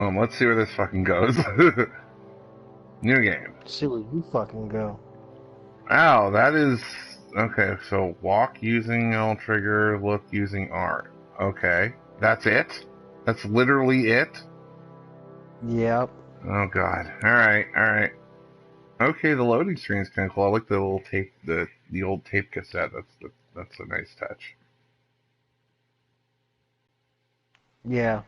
Let's see where this fucking goes. New game. See where you fucking go. Ow, that is... Okay, so walk using L trigger, look using R. Okay, that's it? That's literally it? Yep. Oh god. Alright. Okay, the loading screen is kind of cool. I like the little tape, the old tape cassette. That's a nice touch. Yeah.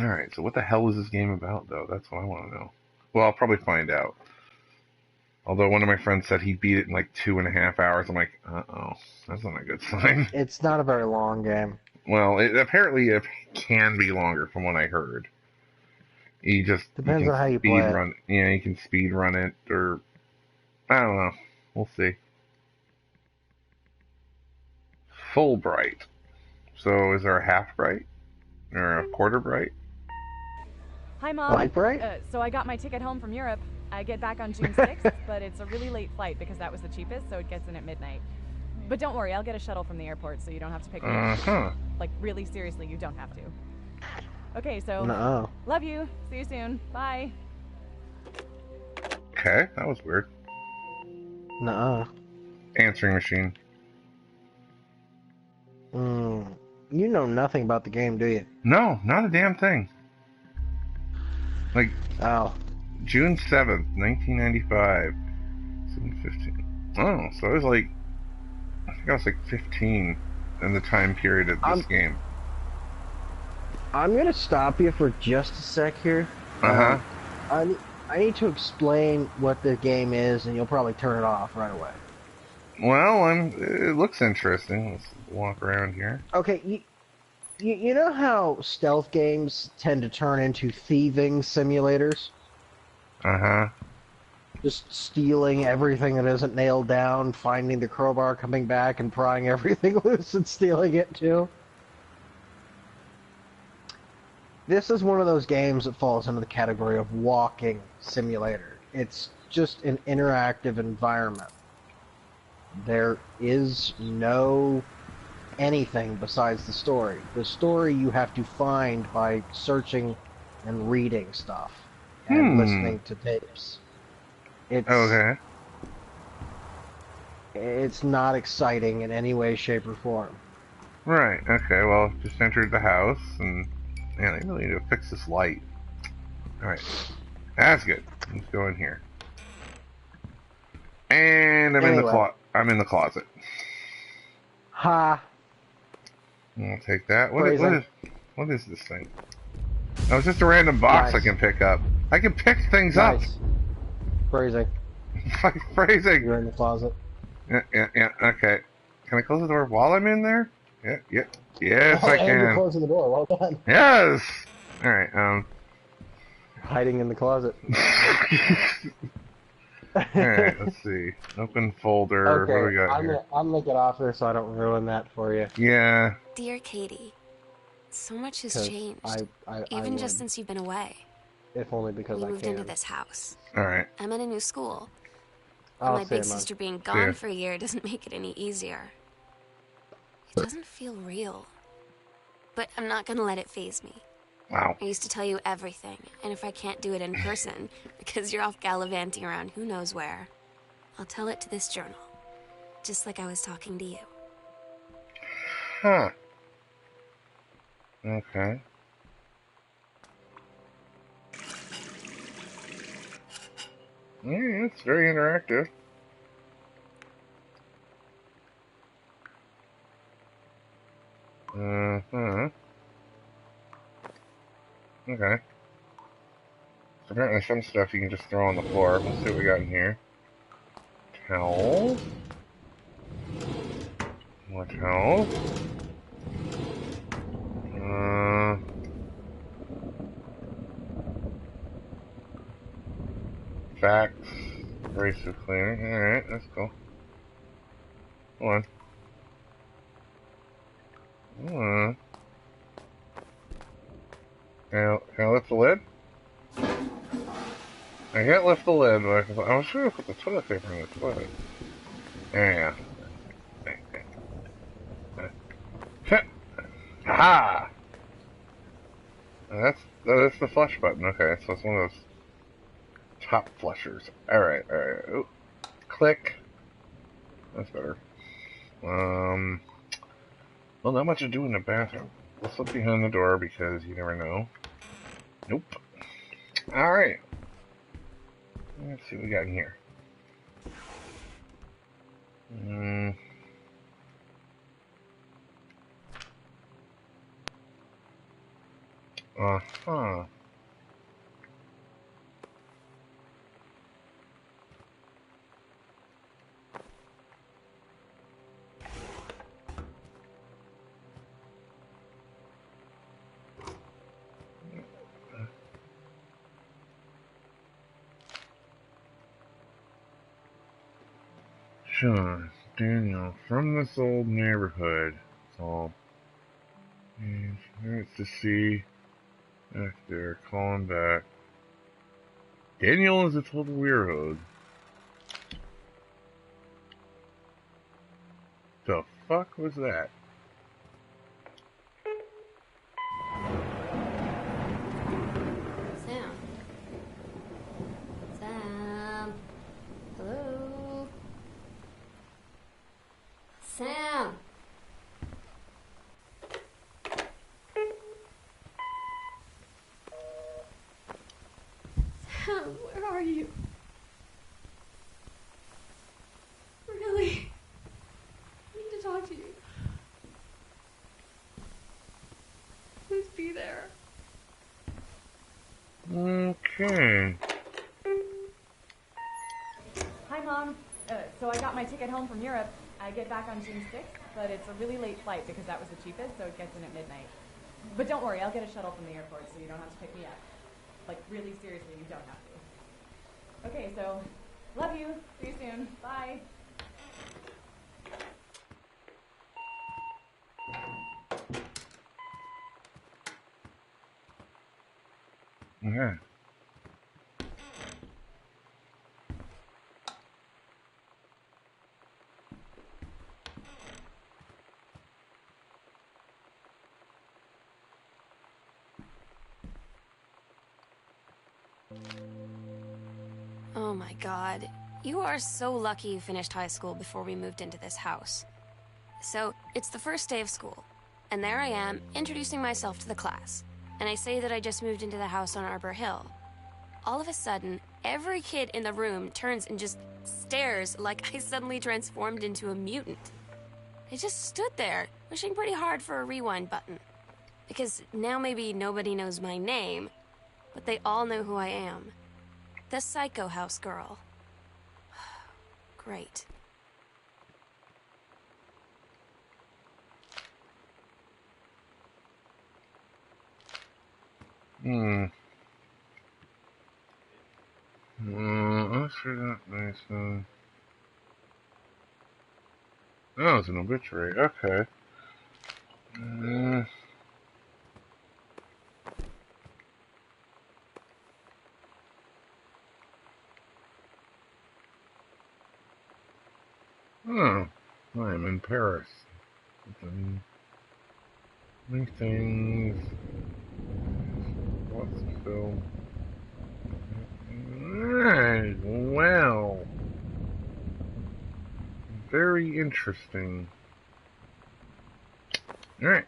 Alright, so what the hell is this game about, though? That's what I want to know. Well, I'll probably find out. Although one of my friends said he beat it in like 2.5 hours. I'm like, uh-oh, that's not a good sign. It's not a very long game. Well, apparently it can be longer from what I heard. You Depends can on how you speed play it. run. Yeah, you can speed run it, or I don't know. We'll see. Full bright. So is there a half bright or a quarter bright? Hi, Mom. Light bright? So I got my ticket home from Europe. I get back on June 6th, but it's a really late flight because that was the cheapest, so it gets in at midnight. But don't worry, I'll get a shuttle from the airport, so you don't have to pick me up. Like, really seriously, you don't have to. Okay, so... No. Love you. See you soon. Bye. Okay, that was weird. Nuh-uh. Answering machine. You know nothing about the game, do you? No, not a damn thing. Like, Oh. June 7th, 1995. 7/15. Oh, so I was like, I think I was like 15 in the time period of this game. I'm gonna stop you for just a sec here. Uh-huh. I need to explain what the game is, and you'll probably turn it off right away. Well, it looks interesting. Let's walk around here. Okay, you know how stealth games tend to turn into thieving simulators? Uh-huh. Just stealing everything that isn't nailed down, finding the crowbar, coming back, and prying everything loose and stealing it too. This is one of those games that falls into the category of walking simulator. It's just an interactive environment. There is no anything besides the story. The story you have to find by searching and reading stuff and listening to tapes. It's okay. It's not exciting in any way, shape, or form. Right. Okay. Well, just entered the house, and man, I really need to fix this light. All right. That's good. Let's go in here. And I'm in the closet. Ha. I'll take that. What is this thing? Oh, it's just a random box I can pick up. I can pick things up. Phrasing. Phrasing. You're in the closet. Yeah. Okay. Can I close the door while I'm in there? Yeah. Yes, I can. You're closing the door. Well done. Yes. All right. Hiding in the closet. Alright, let's see. Open folder. Okay, what do we got here? I'm gonna get off there so I don't ruin that for you. Yeah. Dear Katie, so much has changed. Even just since you've been away. If only because we moved into this house. Alright. I'm in a new school. And my big sister being gone for a year doesn't make it any easier. It doesn't feel real. But I'm not gonna let it faze me. Wow. I used to tell you everything, and if I can't do it in person, because you're off gallivanting around who knows where, I'll tell it to this journal, just like I was talking to you. Huh. Okay. Yeah, it's very interactive. Okay. So apparently some stuff you can just throw on the floor. Let's see what we got in here. Towels. More towels. Facts. Abrasive cleaner. Alright, that's cool. Hold on. Can I lift the lid? I can't lift the lid, but I was sure to put the toilet paper in the toilet. There you go. Aha! that's the flush button. Okay, so it's one of those top flushers. Alright, alright. Oh, click. That's better. Well, not much to do in the bathroom. Let's look behind the door because you never know. Nope. Alright. Let's see what we got in here. Uh-huh. Sean, Daniel, from this old neighborhood. It's all. It's to see. Back there, calling back. Daniel is a total weirdo. The fuck was that? Sam. Sam. Hello. Sam. Sam, where are you? Really? I need to talk to you. Please be there. Okay. Hi, Mom. So I got my ticket home from Europe. I get back on June 6th, but it's a really late flight because that was the cheapest, so it gets in at midnight. But don't worry, I'll get a shuttle from the airport so you don't have to pick me up. Like, really seriously, you don't have to. Okay, so, love you. See you soon. Bye. Okay. Oh my God. You are so lucky you finished high school before we moved into this house. So, it's the first day of school, and there I am, introducing myself to the class. And I say that I just moved into the house on Arbor Hill. All of a sudden, every kid in the room turns and just stares like I suddenly transformed into a mutant. I just stood there, wishing pretty hard for a rewind button. Because now maybe nobody knows my name, but they all know who I am. The Psycho House girl. Great. Let's read that nice one. Oh, it's an obituary. Okay. Oh, I'm in Paris. Many things. Lots of film. Alright, wow. Very interesting. Alright.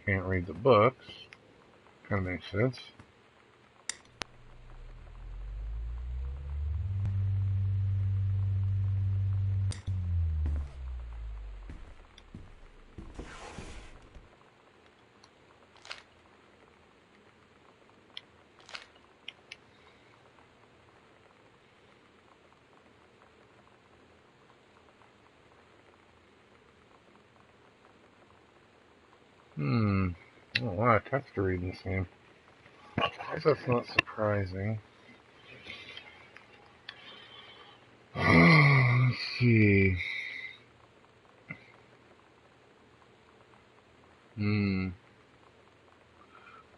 Can't read the books. Kind of makes sense. A lot of text to read in this game. I guess that's not surprising. Let's see. Hmm.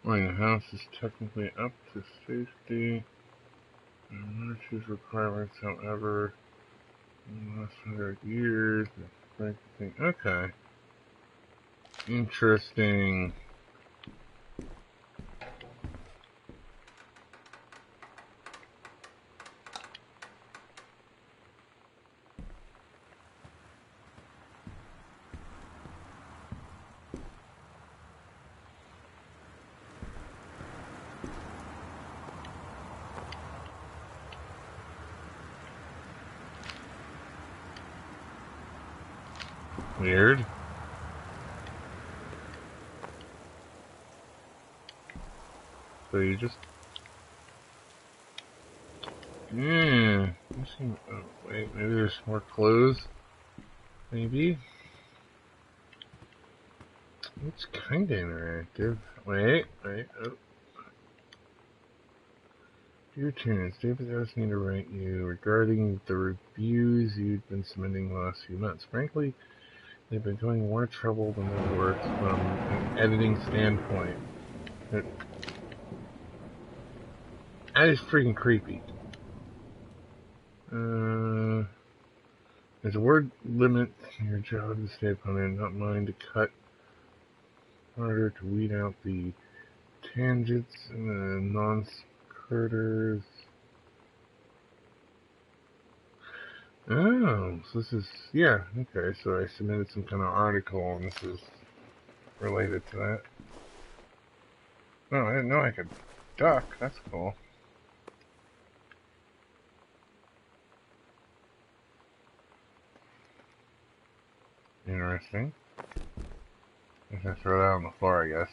Well, the house is technically up to safety. Choose requirements, however, in the last 100 years. Okay. Interesting. Weird. So you just... Yeah. Oh, wait, maybe there's more clothes? Maybe? It's kinda interactive. Wait. Oh. Dear Terrence, David asked me to write you regarding the reviews you've been submitting the last few months. Frankly, they've been going more trouble than they're worth from an editing standpoint. That is freaking creepy. There's a word limit in your job to stay upon it, not mine to cut harder to weed out the tangents and the non-sequiturs. Oh, so this is, yeah, okay, so I submitted some kind of article and this is related to that. Oh, I didn't know I could duck, that's cool. Interesting. I'm gonna throw that on the floor, I guess.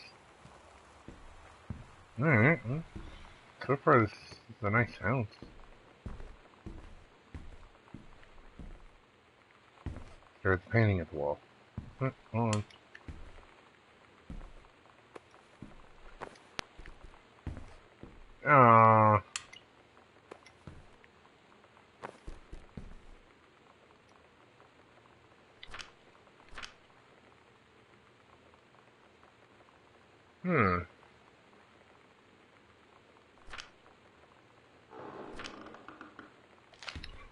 Alright, well, so far this is a nice house. There's painting at the wall. Hold on. Aww.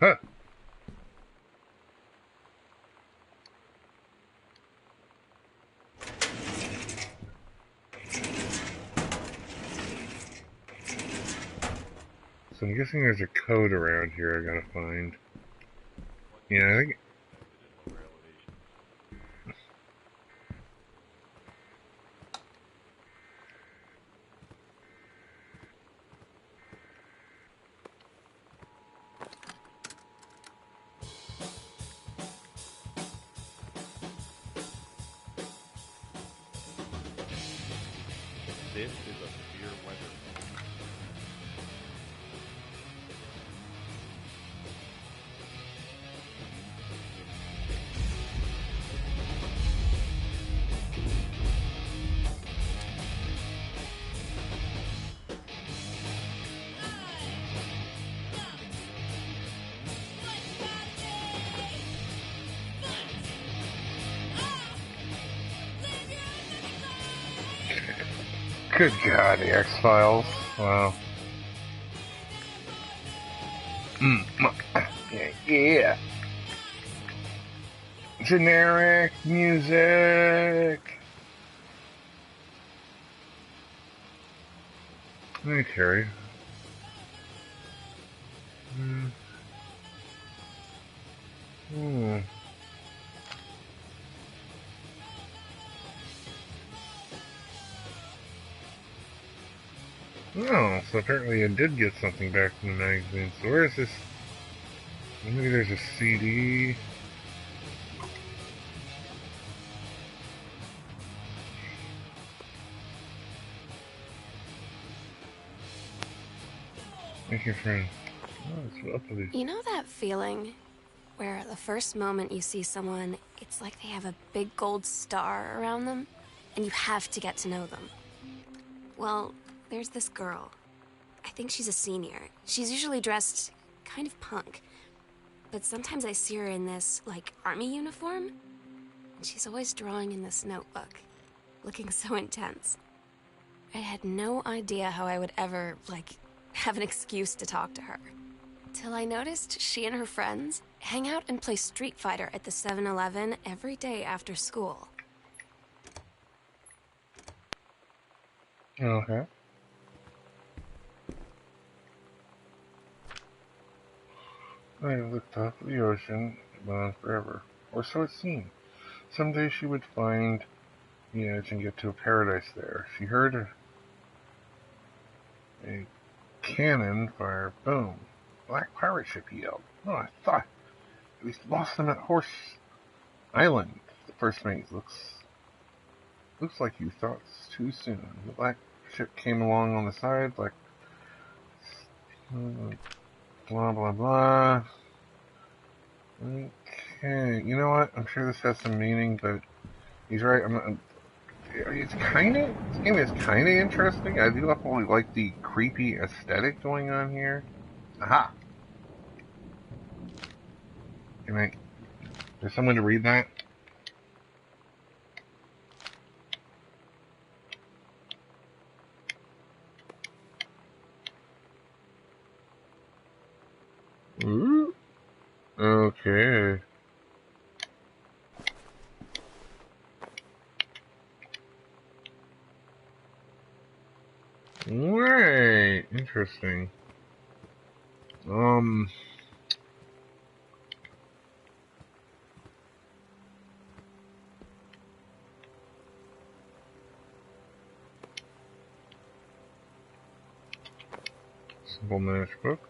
Huh. So I'm guessing there's a code around here I gotta find. Yeah, I think... This is a severe weather. Good God, the X-Files. Wow. Yeah. Generic music. Okay. Oh, so apparently I did get something back from the magazine. So where is this? Maybe there's a CD. Thank you, friend. Oh, it's up to these. You know that feeling where the first moment you see someone, it's like they have a big gold star around them, and you have to get to know them? Well, there's this girl. I think she's a senior. She's usually dressed kind of punk, but sometimes I see her in this, like, army uniform, and she's always drawing in this notebook. looking so intense. I had no idea how I would ever, have an excuse to talk to her. Till I noticed she and her friends hang out and play Street Fighter at the 7-Eleven every day after school. Okay. I looked up at the ocean, went on forever. Or so it seemed. Someday she would find the edge and get to a paradise there. She heard a cannon fire. Boom. Black pirate ship, he yelled. Oh, I thought we lost them at Horse Island. The first mate looks like you thought too soon. The black ship came along on the side, like blah blah blah. Okay, you know what? I'm sure this has some meaning, but he's right. This game is kind of interesting. I do definitely like the creepy aesthetic going on here. Aha! There's someone to read that? Ooh. Okay. Right. Interesting. Simple managed book.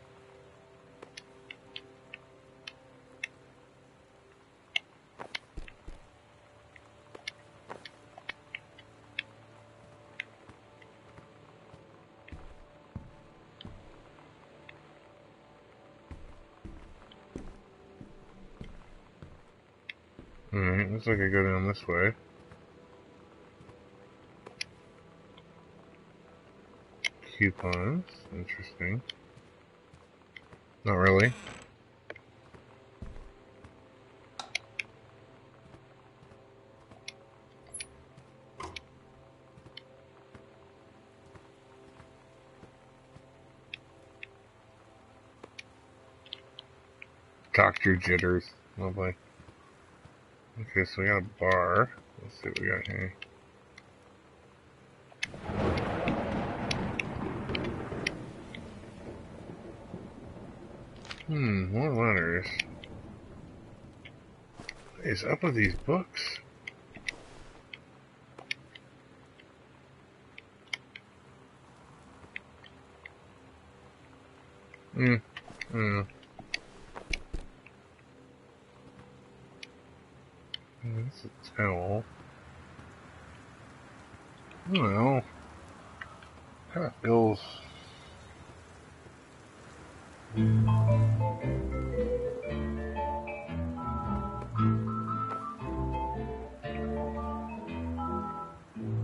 Alright, looks like I go down this way. Coupons. Interesting. Not really. Dr. Jitters. Lovely. Okay, so we got a bar. Let's see what we got here. More letters. What is up with these books? I don't know. That's a towel. I don't know. Kind of feels.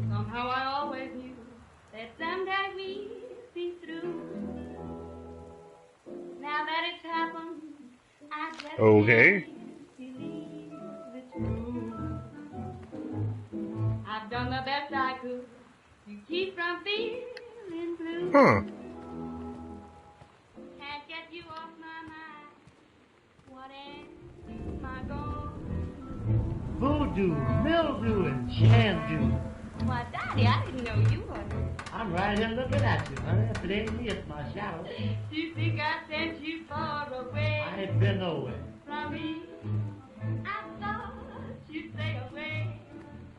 Somehow I always knew that someday we'd be through. Now that it's happened, I just Okay. can't believe it's true. I've done the best I could to keep from feeling blue. Huh. Can't get you off my mind. What am I gonna Voodoo, mildew, and shandu. do? Why, Daddy, I didn't know you were. I'm right here looking at you, honey. If it ain't me, it's my shadow. You think I sent you far away I ain't been nowhere. from me? I thought you'd stay away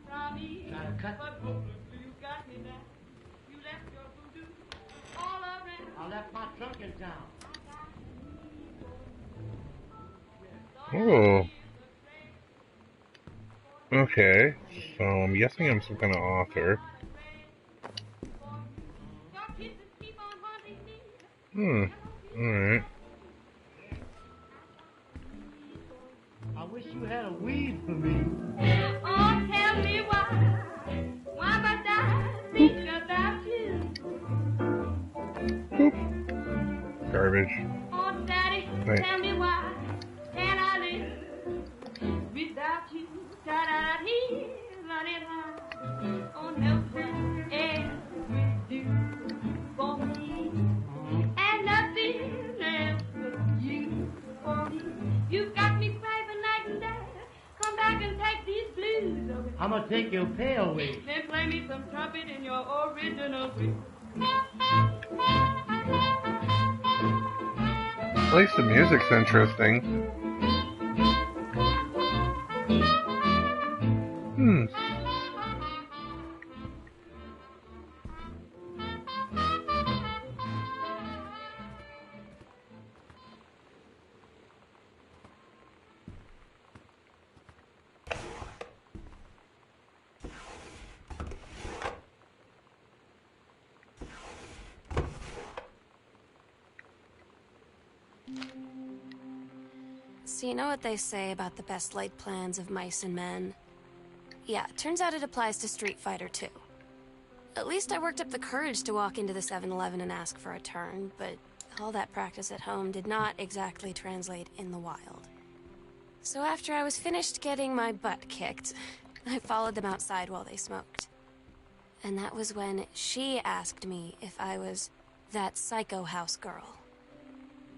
from me. Trying to cut. But you got me now. You left your voodoo all around. I left my trunk in town. Oh. Okay. So I'm guessing I'm some kind of author. Alright. I wish you had a weed for me. Oh, tell me why must I think about you? Garbage. Oh, Daddy, Right. tell me why can I live without you? Da-da-dee, la-dee-da. Oh, I'm gonna take your pay away. Then play me some trumpet in your original way. At least the music's interesting. So you know what they say about the best laid plans of mice and men? Yeah, turns out it applies to Street Fighter too. At least I worked up the courage to walk into the 7-Eleven and ask for a turn, but all that practice at home did not exactly translate in the wild. So after I was finished getting my butt kicked, I followed them outside while they smoked. And that was when she asked me if I was that psycho house girl.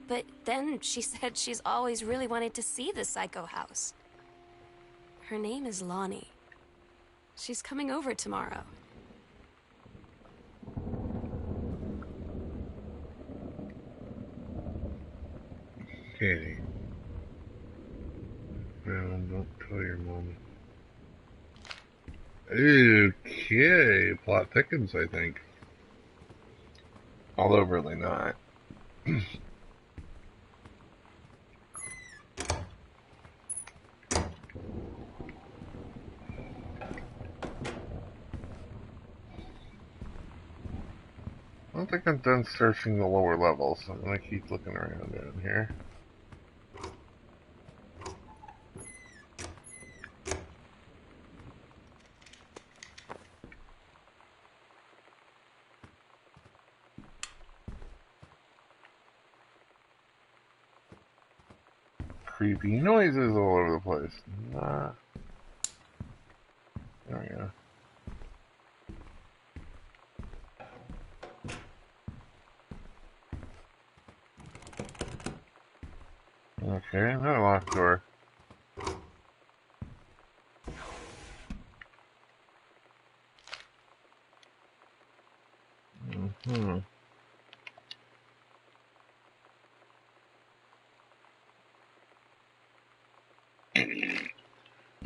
But then she said she's always really wanted to see the psycho house. Her name is Lonnie. She's coming over tomorrow. Katie. No, don't tell your mom. Okay, plot thickens, I think. Although really not. I don't think I'm done searching the lower levels, so I'm gonna keep looking around down here. Creepy noises all over the place. There we go. Okay, another locked door.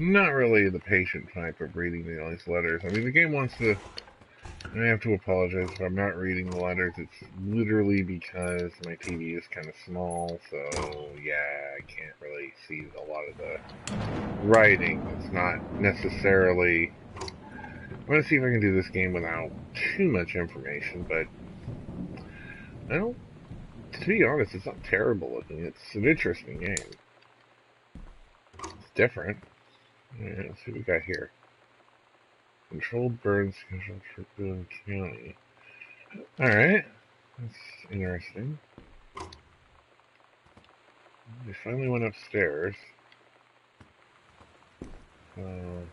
Not really the patient type of reading these letters. I mean, the game wants to... I have to apologize if I'm not reading the letters. It's literally because my TV is kind of small, so yeah, I can't really see a lot of the writing. It's not necessarily... I'm going to see if I can do this game without too much information, but I don't... To be honest, it's not terrible looking. It's an interesting game. It's different. Yeah, let's see what we got here. Controlled burn scheduled for Boone County. Alright. That's interesting. We finally went upstairs. Okay,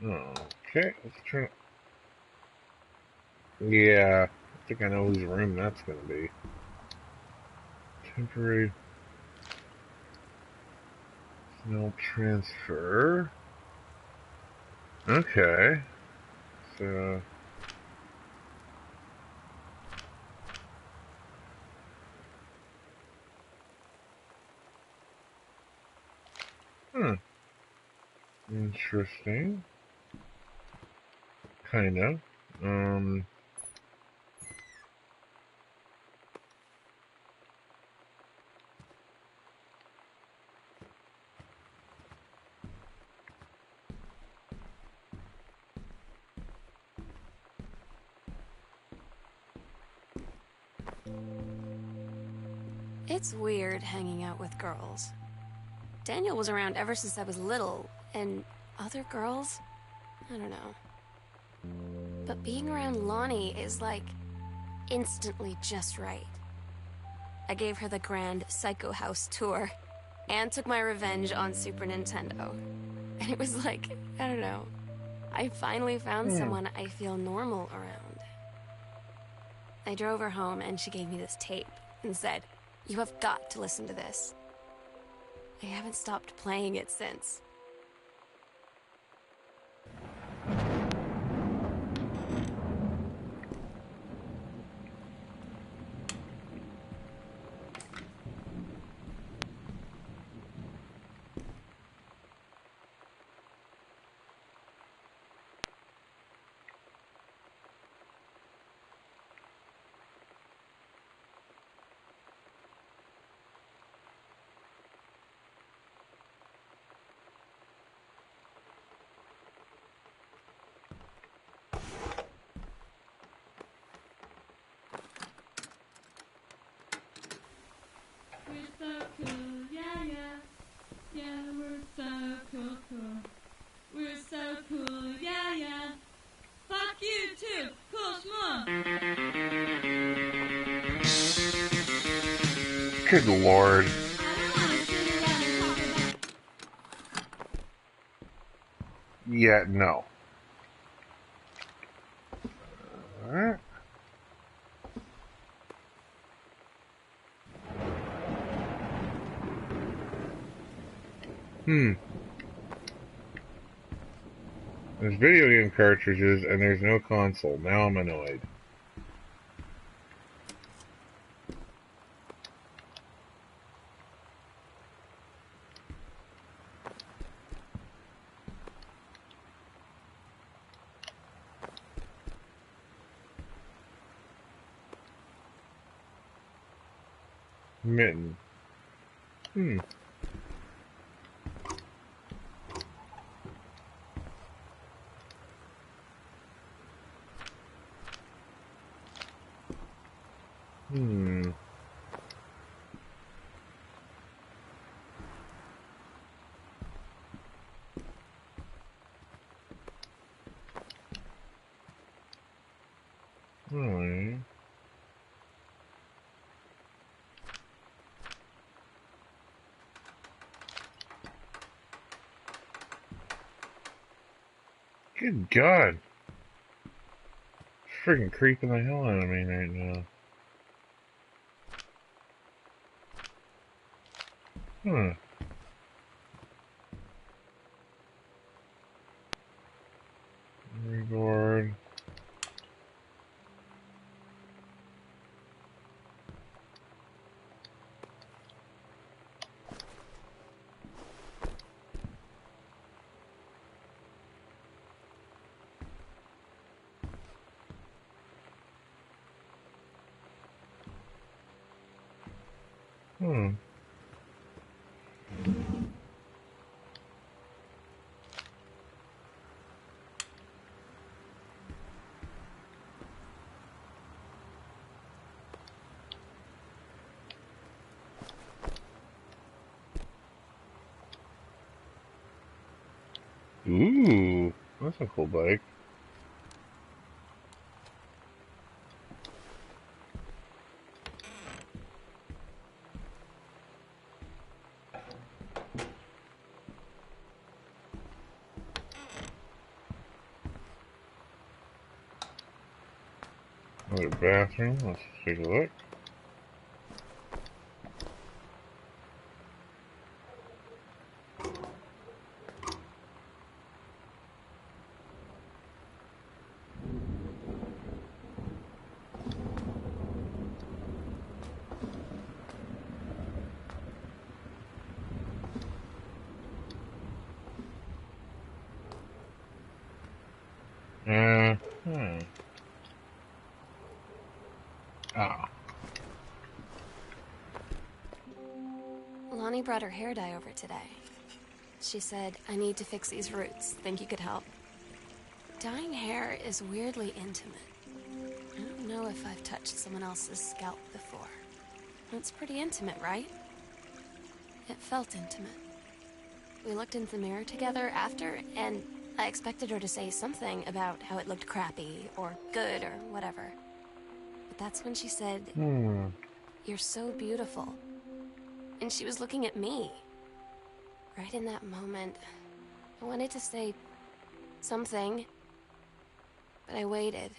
let's try. Yeah, I think I know whose room that's gonna be. Temporary smell transfer. Okay. So interesting. Kind of. It's weird hanging out with girls. Daniel was around ever since I was little, and other girls? I don't know. But being around Lonnie is like instantly just right. I gave her the grand Psycho House tour and took my revenge on Super Nintendo. And it was like, I don't know, I finally found someone I feel normal around. I drove her home and she gave me this tape and said, "You have got to listen to this." I haven't stopped playing it since. so cool, yeah, yeah. Fuck you too, cool schmoo. Good lord. I don't want to sit around and talk about. Yeah, no. Alright. There's video game cartridges and there's no console. Now I'm annoyed. Mitten. Alright. Good God. It's freaking creeping the hell out of me right now. Reward. Ooh, that's a cool bike. Another bathroom. Let's take a look. Lonnie brought her hair dye over today. She said, I need to fix these roots. Think you could help? Dyeing hair is weirdly intimate. I don't know if I've touched someone else's scalp before. It's pretty intimate, right? It felt intimate. We looked in the mirror together after, and I expected her to say something about how it looked crappy or good or whatever. But that's when she said, You're so beautiful. And she was looking at me. Right in that moment, I wanted to say something, but I waited.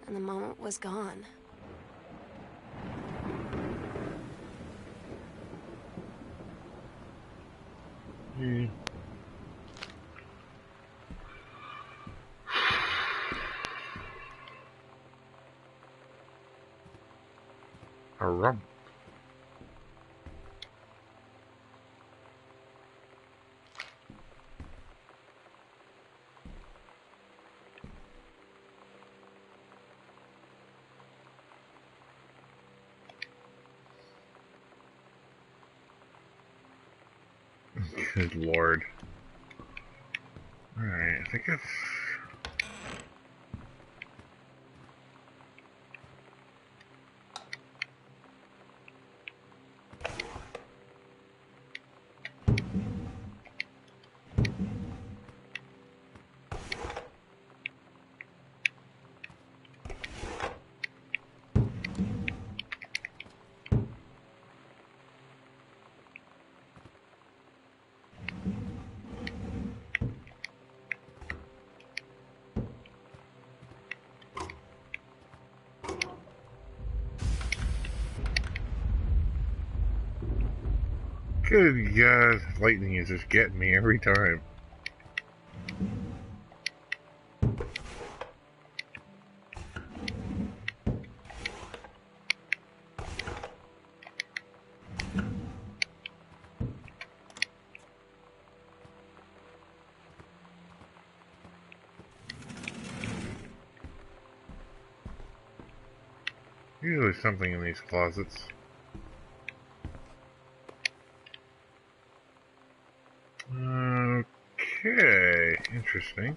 And the moment was gone. A rum. Good lord. Alright, I think it's... Good God, lightning is just getting me every time. Usually something in these closets. Okay, interesting.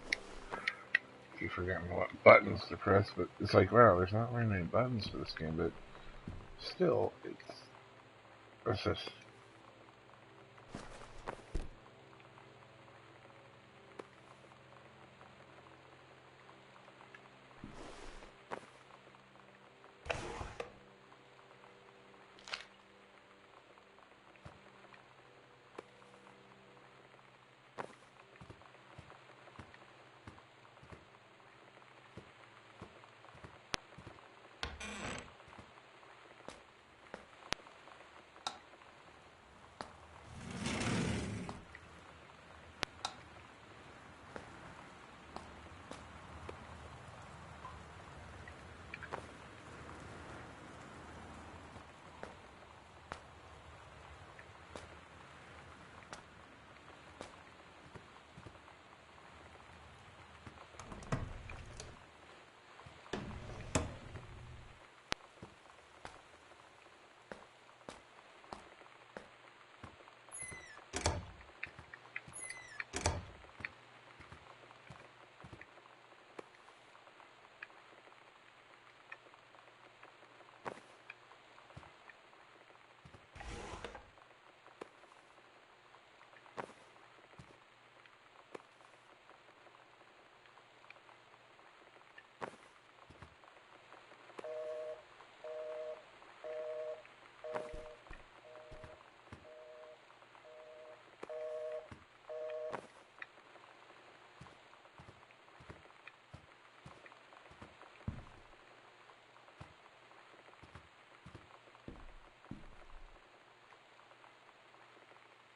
Keep forgetting what buttons to press, but it's like, wow, there's not very many buttons for this game, but still, it's... What's this?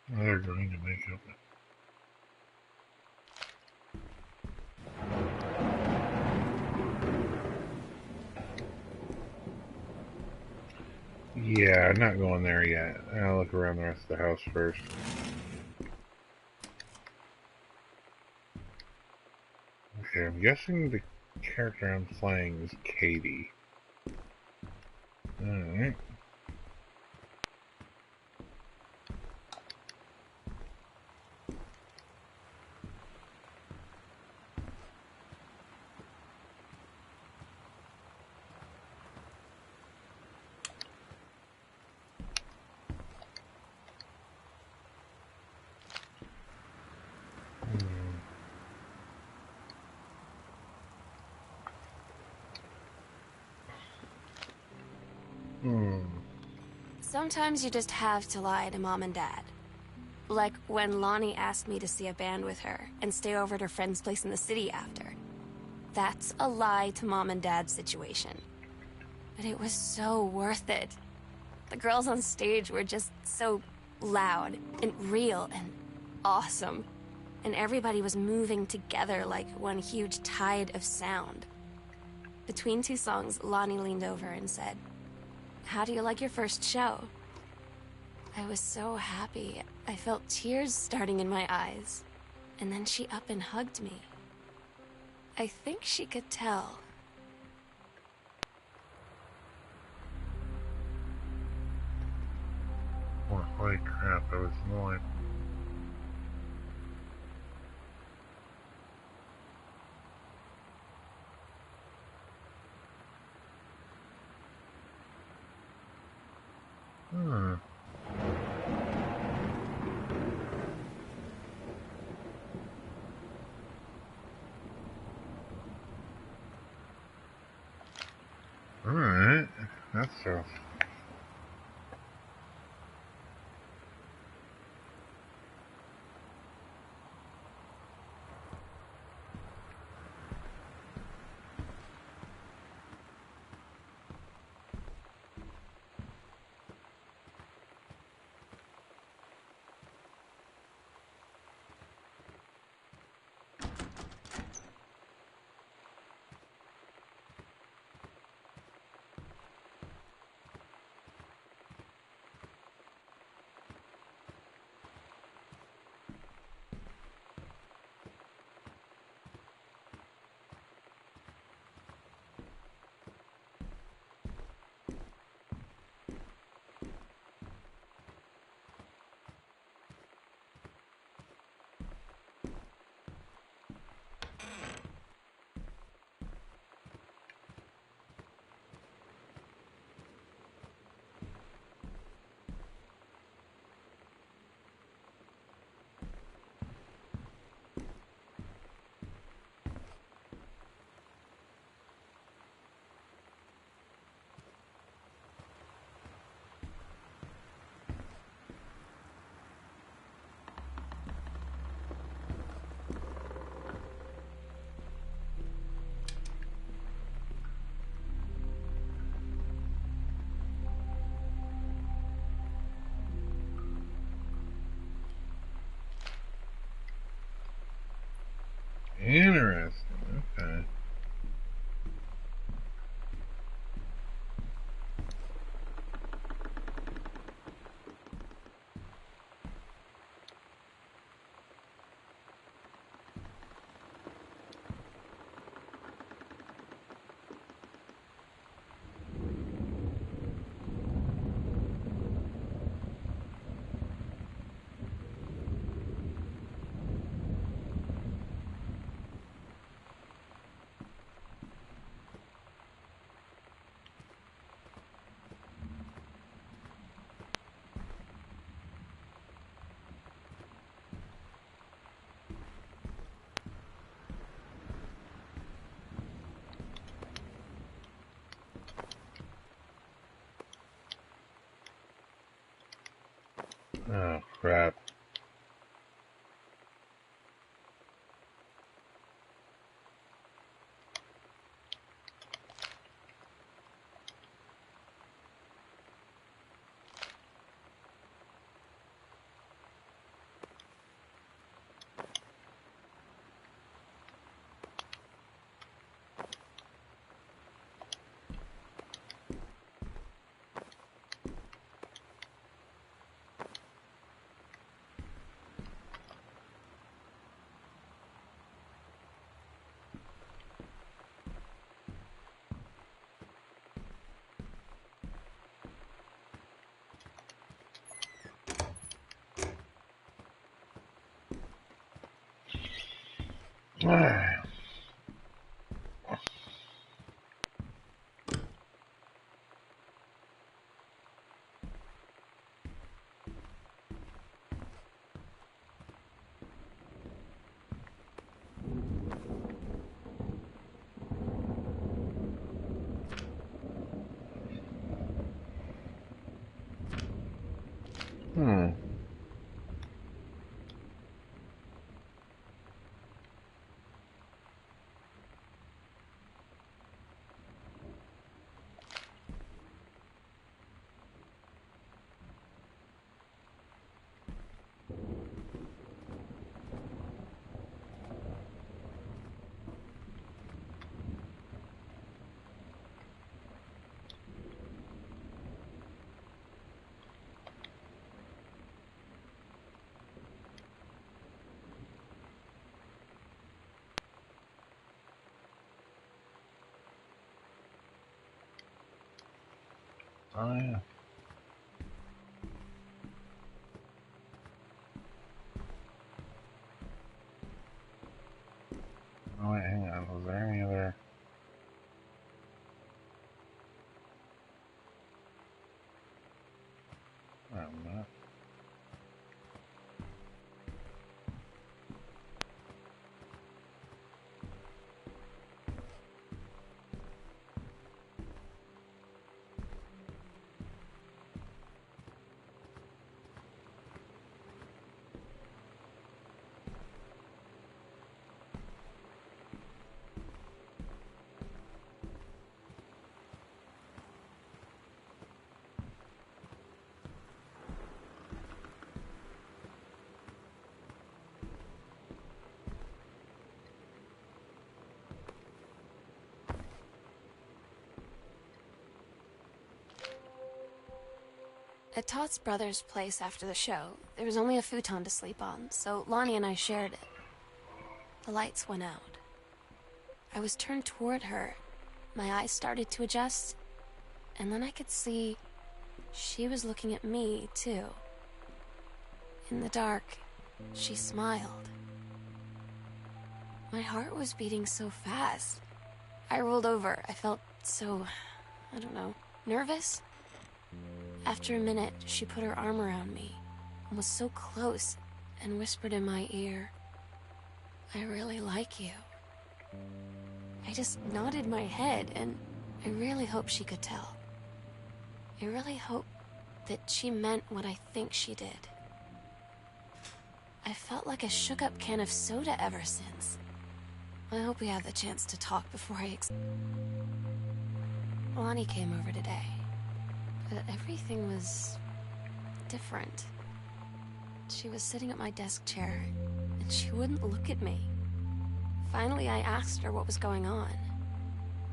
They're going to make up. Yeah, I'm not going there yet. I'll look around the rest of the house first. Okay, I'm guessing the character I'm playing is Katie. Alright. Sometimes you just have to lie to Mom and Dad. Like when Lonnie asked me to see a band with her and stay over at her friend's place in the city after. That's a lie to Mom and Dad's situation. But it was so worth it. The girls on stage were just so loud and real and awesome. And everybody was moving together like one huge tide of sound. Between two songs, Lonnie leaned over and said, "How do you like your first show?" I was so happy. I felt tears starting in my eyes. And then she up and hugged me. I think she could tell. Oh, holy crap, I was annoyed. Alright, that's so. Interesting. Okay. Oh, crap. Hmm. Oh, yeah. Oh, wait, hang on. Was there any other... I'm not... At Todd's brother's place after the show, there was only a futon to sleep on, so Lonnie and I shared it. The lights went out. I was turned toward her. My eyes started to adjust, and then I could see she was looking at me, too. In the dark, she smiled. My heart was beating so fast. I rolled over. I felt so, I don't know, nervous? After a minute, she put her arm around me and was so close and whispered in my ear, "I really like you." I just nodded my head, and I really hope she could tell. I really hope that she meant what I think she did. I felt like a shook-up can of soda ever since. I hope we have the chance to talk before Lonnie came over today. But everything was different. She was sitting at my desk chair, and she wouldn't look at me. Finally, I asked her what was going on.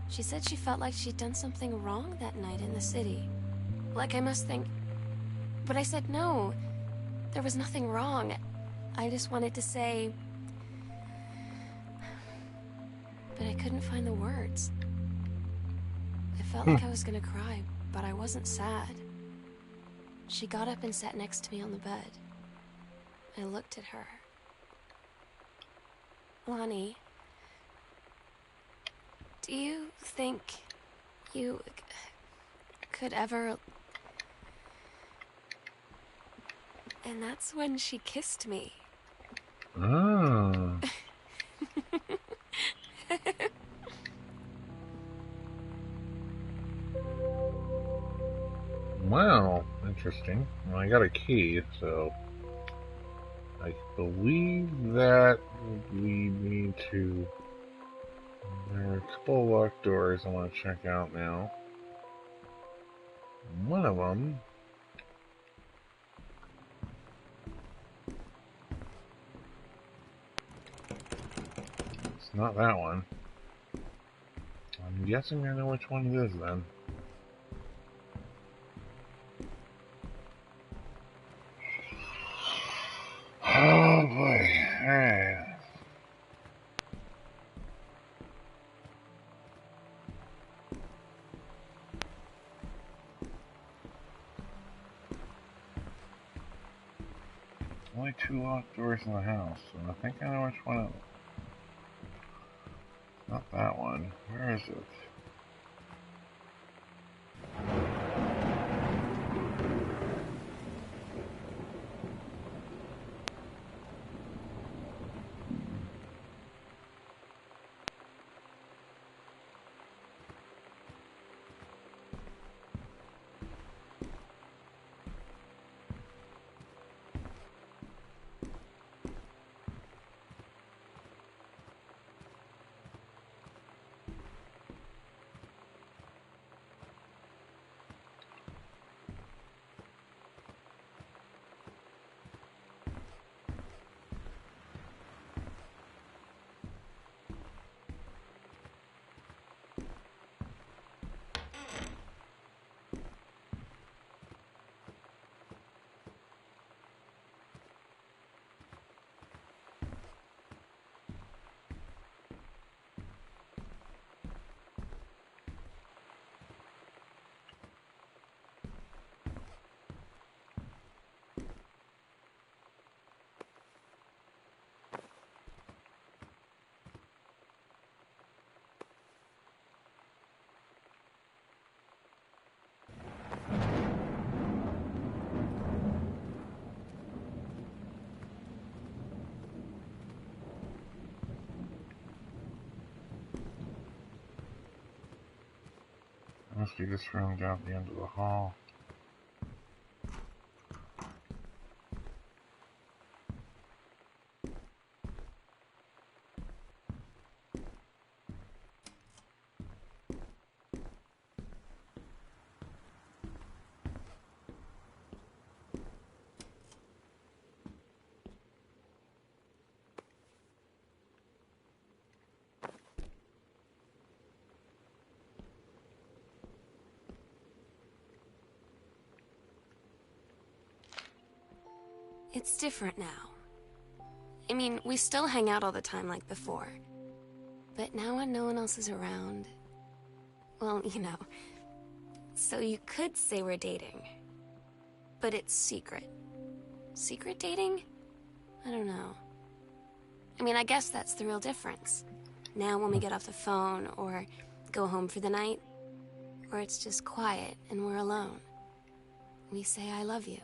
She said she felt like she'd done something wrong that night in the city. Like I must think... But I said no. There was nothing wrong. I just wanted to say... But I couldn't find the words. I felt like I was gonna cry, but I wasn't sad. She got up and sat next to me on the bed. I looked at her. Lonnie, do you think you could ever... And that's when she kissed me. Oh. Wow, interesting. Well, I got a key, so I believe that would lead me to... There are a couple of locked doors I want to check out now. One of them... It's not that one. I'm guessing I know which one it is then. Oh boy, alright. Only 2 locked doors in the house, so I think I know which one it is. Not that one. Where is it? Must be this room down at the end of the hall. It's different now. I mean, we still hang out all the time like before. But now when no one else is around... Well, you know. So you could say we're dating. But it's secret. Secret dating? I don't know. I mean, I guess that's the real difference. Now when we get off the phone, or go home for the night, or it's just quiet and we're alone, we say I love you.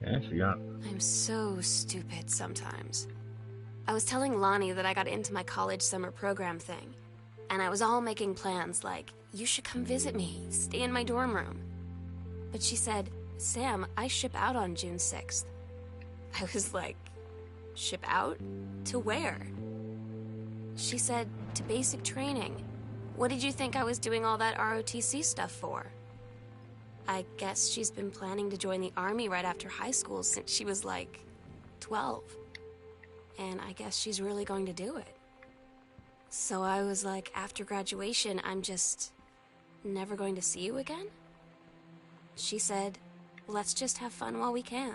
Yeah, she got. I'm so stupid sometimes. I was telling Lonnie that I got into my college summer program thing, and I was all making plans like, you should come visit me, stay in my dorm room. But she said, Sam, I ship out on June 6th. I was like, ship out? To where? She said, to basic training. What did you think I was doing all that ROTC stuff for? I guess she's been planning to join the army right after high school since she was like 12. And I guess she's really going to do it. So I was like, after graduation, I'm just never going to see you again? She said, let's just have fun while we can.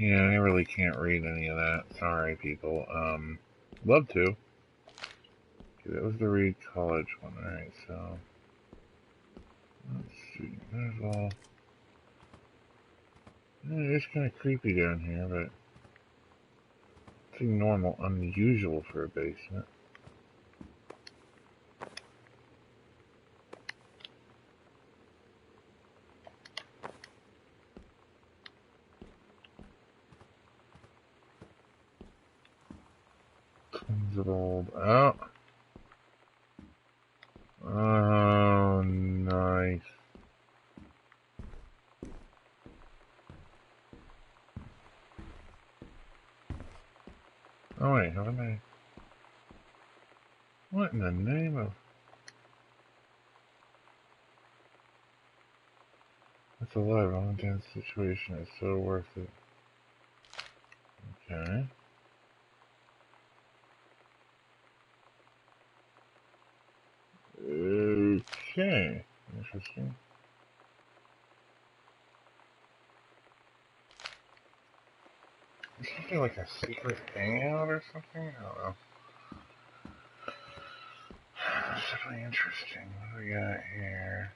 Yeah, I really can't read any of that. Sorry, people. Love to. Okay, that was the Reed College one. Alright, so. Let's see. There's all. Yeah, it's kind of creepy down here, but. Nothing normal, unusual for a basement. Tons of old. Oh! Oh, nice. Oh wait, haven't I? What in the name of? That's a lie. Wrong intense situation is so worth it. Okay. Okay. Interesting. Is something like a secret hangout or something? I don't know. That's definitely interesting. What do we got here?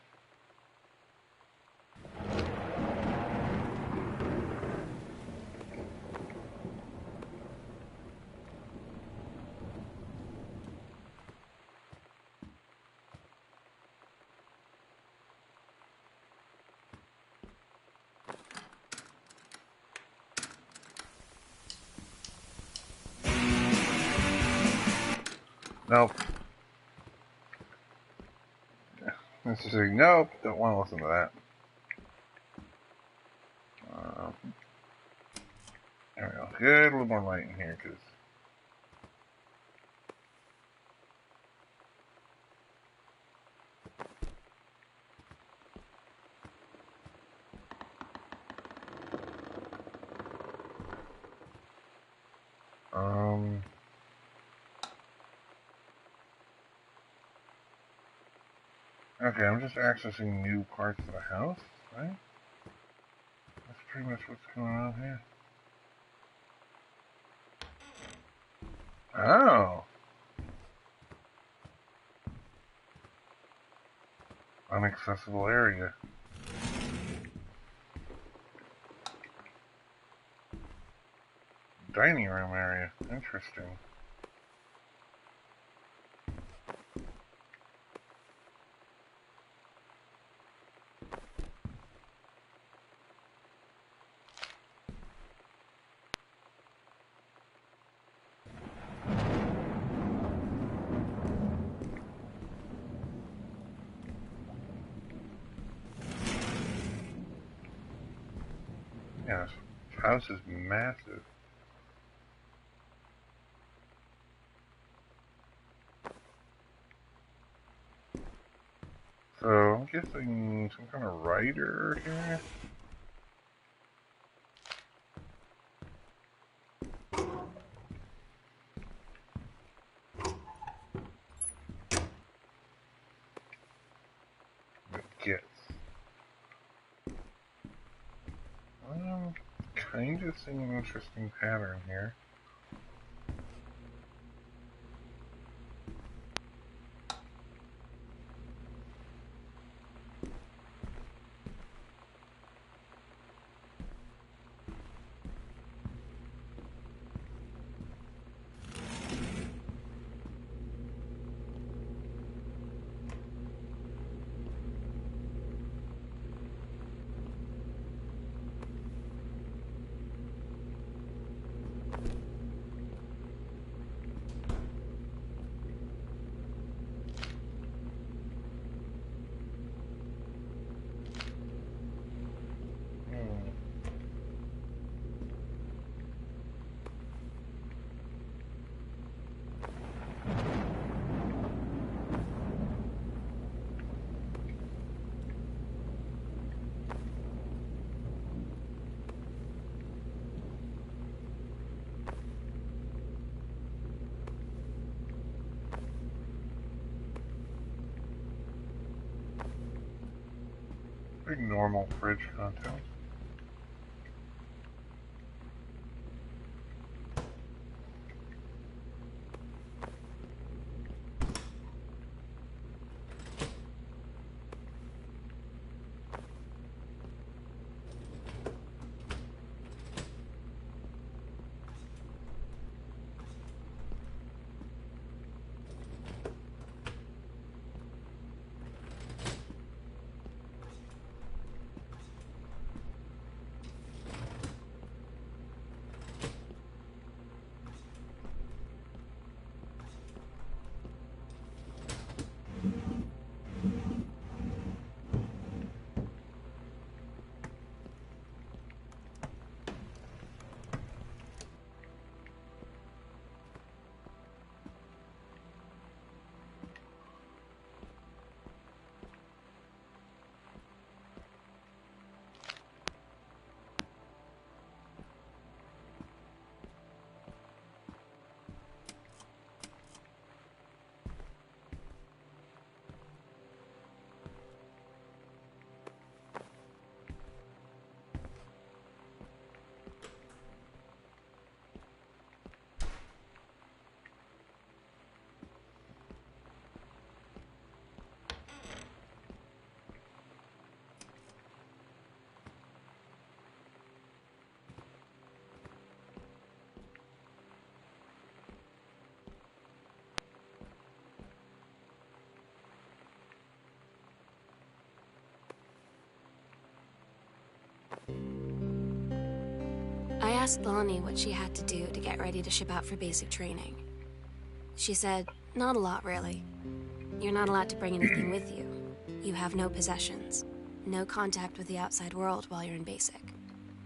Nope. Let's just say nope. Don't want to listen to that. There we go. Good. A little more light in here, because. Okay, I'm just accessing new parts of the house, right? That's pretty much what's going on here. Oh! Unaccessible area. Dining room area. Interesting. Yeah, this house is massive. So, I'm guessing some kind of writer here? Gets. I'm kind of seeing an interesting pattern here. Pretty normal fridge content. I asked Lonnie what she had to do to get ready to ship out for basic training. She said, not a lot, really. You're not allowed to bring anything with you. You have no possessions, no contact with the outside world while you're in basic.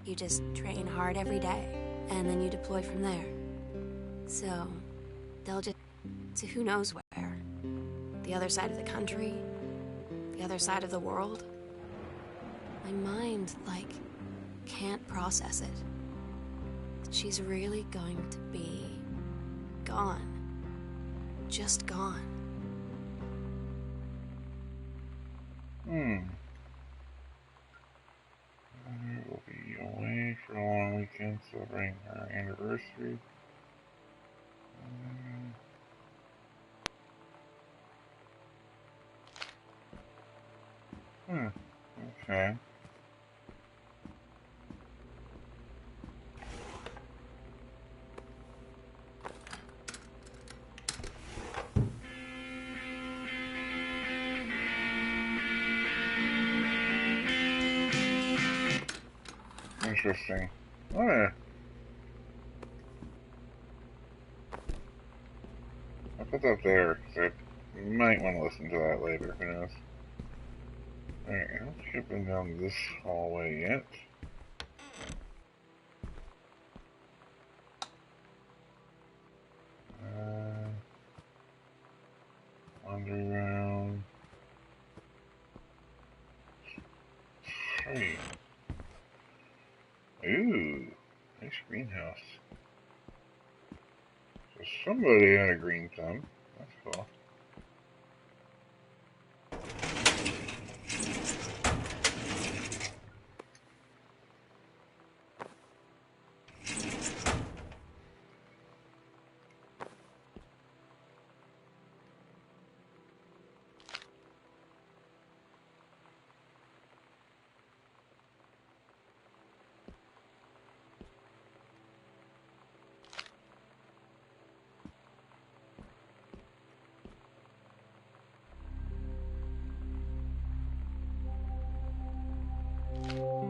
You just train hard every day, and then you deploy from there. So, they'll just... to who knows where. The other side of the country, the other side of the world. My mind, like, can't process it. She's really going to be gone. Just gone. We will be away for a long weekend celebrating our anniversary. Okay. Interesting. Oh yeah. I'll put that there, because I might want to listen to that later, who knows. Alright, I don't think I've been down this hallway yet. Wander around. Hey. Ooh, nice greenhouse. So somebody had a green thumb. That's cool.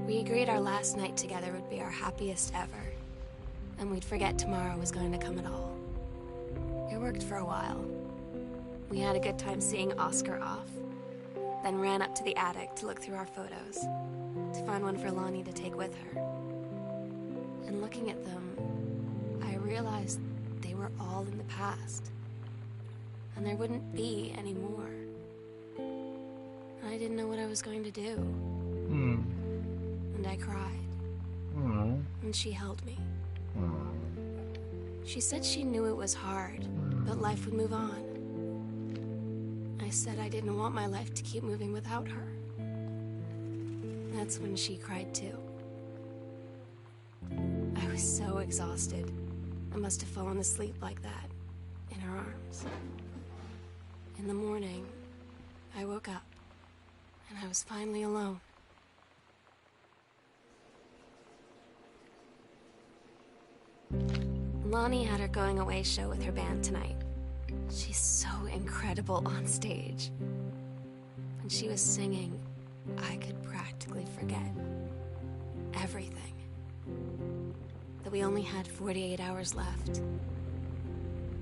We agreed our last night together would be our happiest ever, and we'd forget tomorrow was going to come at all. It worked for a while. We had a good time seeing Oscar off, then ran up to the attic to look through our photos, to find one for Lonnie to take with her. And looking at them, I realized they were all in the past, and there wouldn't be any more. I didn't know what I was going to do. And I cried. And she held me. She said she knew it was hard, but life would move on. I said I didn't want my life to keep moving without her. that's when she cried too. I was so exhausted. I must have fallen asleep like that, in her arms. In the morning, I woke up, and I was finally alone. Lonnie had her going away show with her band tonight. She's so incredible on stage. When she was singing, I could practically forget everything. That we only had 48 hours left.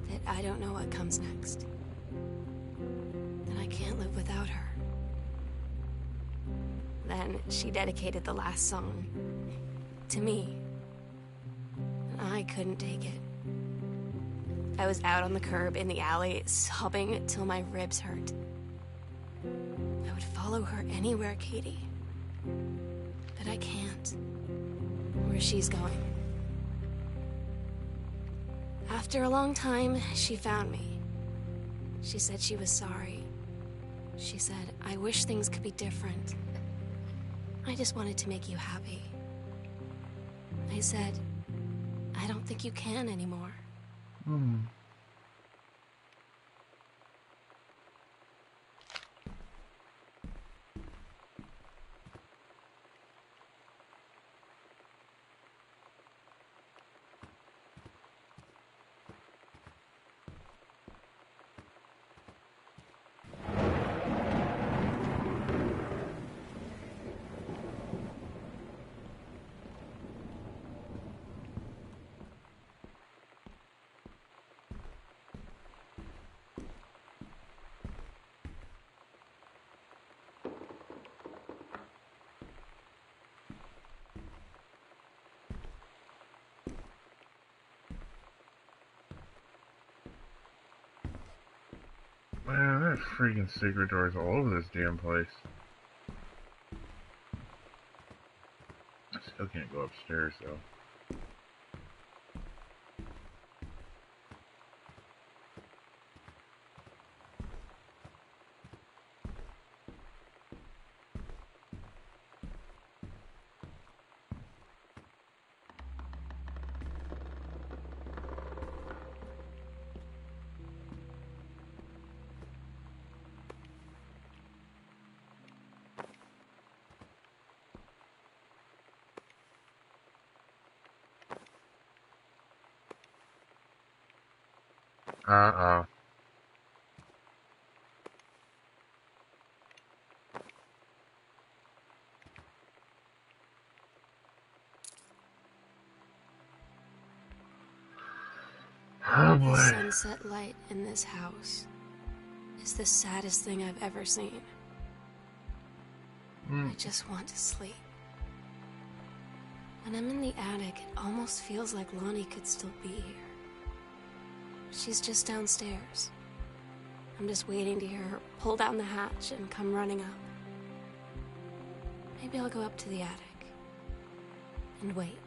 That I don't know what comes next. That I can't live without her. Then she dedicated the last song to me. And I couldn't take it. I was out on the curb in the alley, sobbing till my ribs hurt. I would follow her anywhere, Katie. But I can't. Where she's going. After a long time, she found me. She said she was sorry. She said, I wish things could be different. I just wanted to make you happy. I said, I don't think you can anymore. Man, there's freaking secret doors all over this damn place. I still can't go upstairs, though. Uh-oh. Oh boy. The sunset light in this house is the saddest thing I've ever seen. I just want to sleep. When I'm in the attic, it almost feels like Lonnie could still be here. She's just downstairs. I'm just waiting to hear her pull down the hatch and come running up. Maybe I'll go up to the attic and wait.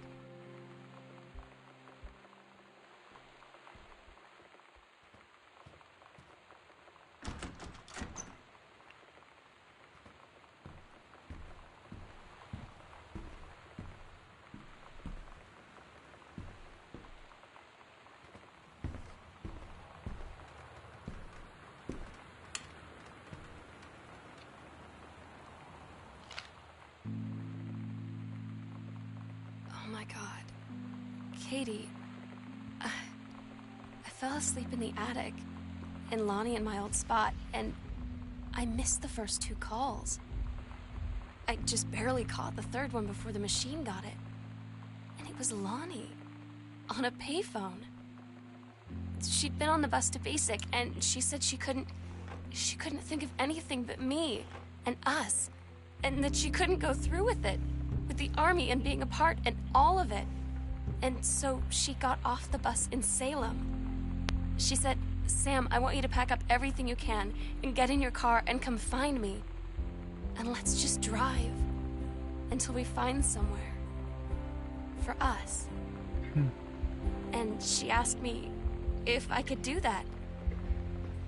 Oh my God. Katie, I fell asleep in the attic, in Lonnie in my old spot, and I missed the first 2 calls. I just barely caught the third one before the machine got it. And it was Lonnie, on a payphone. She'd been on the bus to Basic, and she said she couldn't think of anything but me and us, and that she couldn't go through with it, with the army and being apart and all of it. And so she got off the bus in Salem. She said, Sam, I want you to pack up everything you can and get in your car and come find me. And let's just drive until we find somewhere for us. And she asked me if I could do that.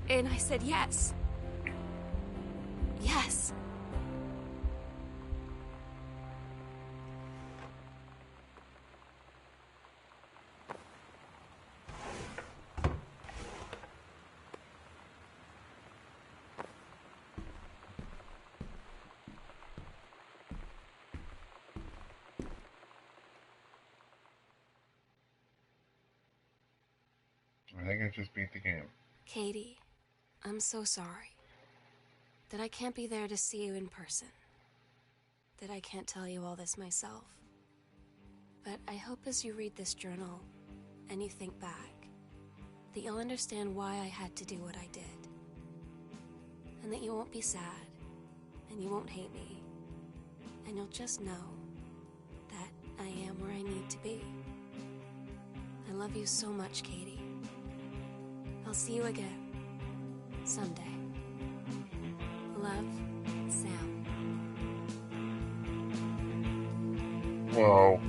And I said yes. Yes. can't just beat the game. Katie, I'm so sorry that I can't be there to see you in person, that I can't tell you all this myself. But I hope as you read this journal and you think back, that you'll understand why I had to do what I did. And that you won't be sad, and you won't hate me, and you'll just know that I am where I need to be. I love you so much, Katie. I'll see you again, someday. Love, Sam. Whoa.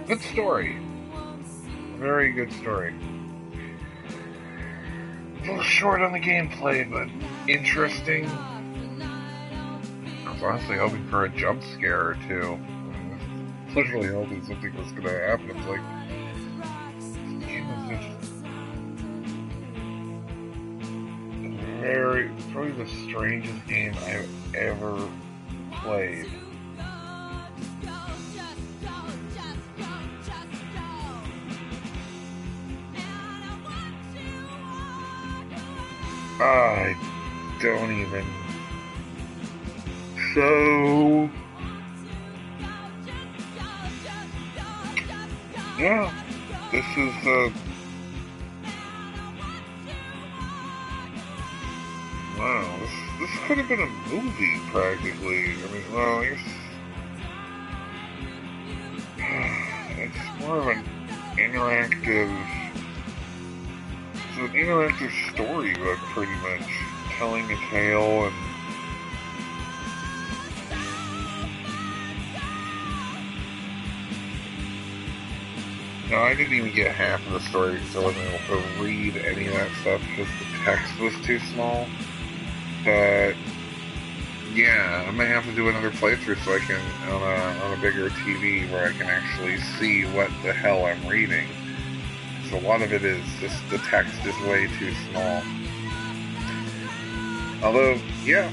Good story. Very good story. A little short on the gameplay, but interesting. I was honestly hoping for a jump scare or two. I was literally hoping something was going to happen. It's like, this game was just probably the strangest game I've ever played. I don't even. So, yeah, this is, wow, this could have been a movie, practically. I mean, well, it's more of an interactive storybook, pretty much, telling a tale. And no, I didn't even get half of the story because I wasn't able to read any of that stuff because the text was too small. But yeah, I may have to do another playthrough so I can on a bigger TV where I can actually see what the hell I'm reading. So a lot of it is just the text is way too small. Although, yeah,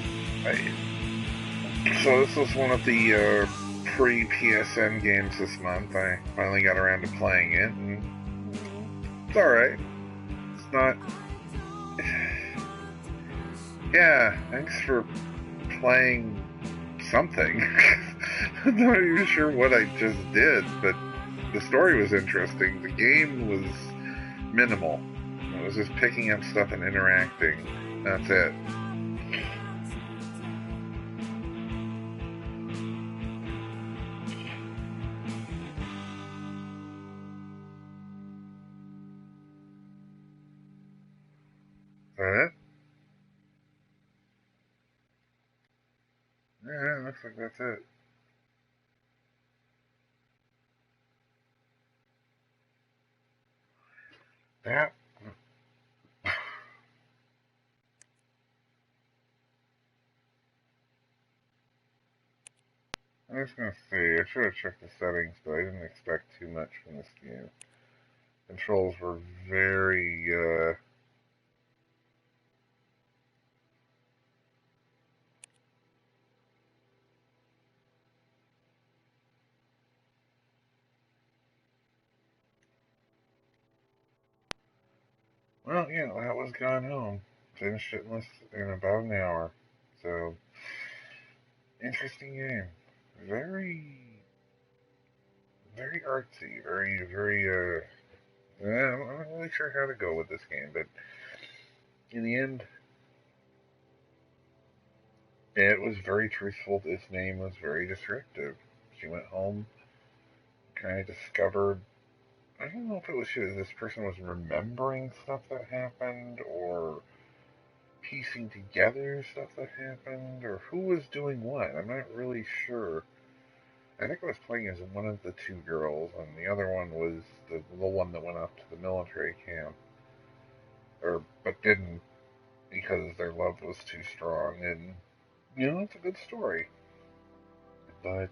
so this was one of the pre-PSN games this month. I finally got around to playing it, and it's alright. It's not... Yeah, thanks for playing something. I'm not even sure what I just did, but the story was interesting. The game was minimal. It was just picking up stuff and interacting. That's it. Is that it? Yeah, looks like that's it. That... I was gonna say, I should have checked the settings, but I didn't expect too much from this game. Controls were very, well, yeah, that was Gone Home. Finished it in about an hour. So, interesting game. Very artsy. I'm not really sure how to go with this game, but in the end, it was very truthful. Its name was very descriptive. She went home, kind of discovered. I don't know if it was this person was remembering stuff that happened, or piecing together stuff that happened, or who was doing what. I'm not really sure. I think I was playing as one of the two girls, and the other one was the one that went off to the military camp, but didn't because their love was too strong. And it's a good story. But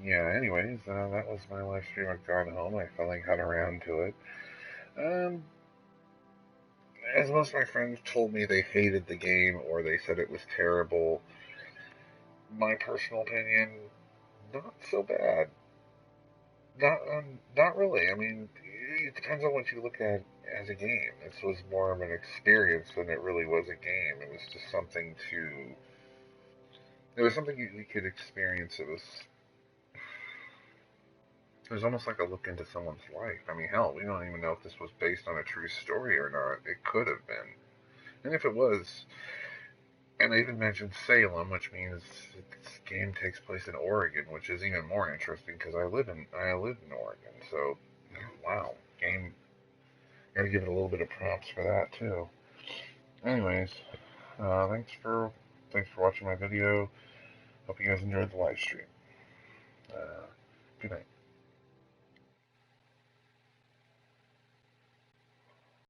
yeah, anyways, that was my live stream. I've gone home. I finally got around to it. as most of my friends told me they hated the game or they said it was terrible, my personal opinion, not so bad. Not really. I mean, it depends on what you look at as a game. This was more of an experience than it really was a game. It was just something to. It was something you could experience. It was almost like a look into someone's life. I mean, hell, we don't even know if this was based on a true story or not. It could have been, and if it was, and they even mentioned Salem, which means this game takes place in Oregon, which is even more interesting because I live in Oregon. So, wow, game. Gotta give it a little bit of props for that too. Anyways, thanks for watching my video. Hope you guys enjoyed the live stream. Good night.